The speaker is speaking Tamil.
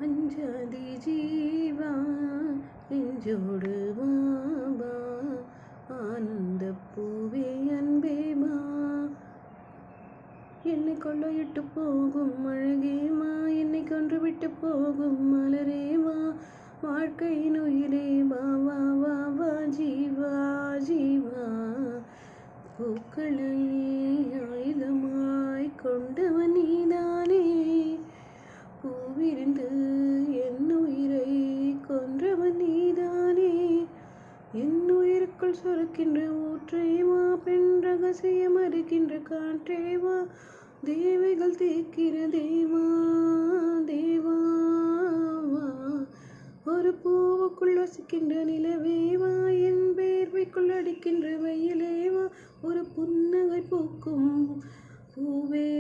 அஞ்சாதி ஜீவா நெஞ்சோடு வாபா ஆனந்த பூவே அன்பேமா என்னை கொள்ளையிட்டு போகும் அழகேமா என்னை கொன்று விட்டு போகும் மலரேமா வாழ்க்கையின் உயிரே வா வா வா வா ஜீவா ஜீவா பூக்களை ஆயுதமாய் கொண்டவன் நீதானே பூவிருந்து என் உயிரை கொன்றவன் நீதானே என் உயிருக்குள் சுரக்கின்ற ஊற்றேவா பெண் ரகசியம் அறிக்கின்ற காற்றேவா தேவைகள் தீர்க்கிற தேவா தேவாவா ஒரு பூவுக்குள் வசிக்கின்ற நிலவேவா என் வேர்வைக்குள் அடிக்கின்ற வெயிலேவா ஒரு புன்னகை பூக்கும் பூவே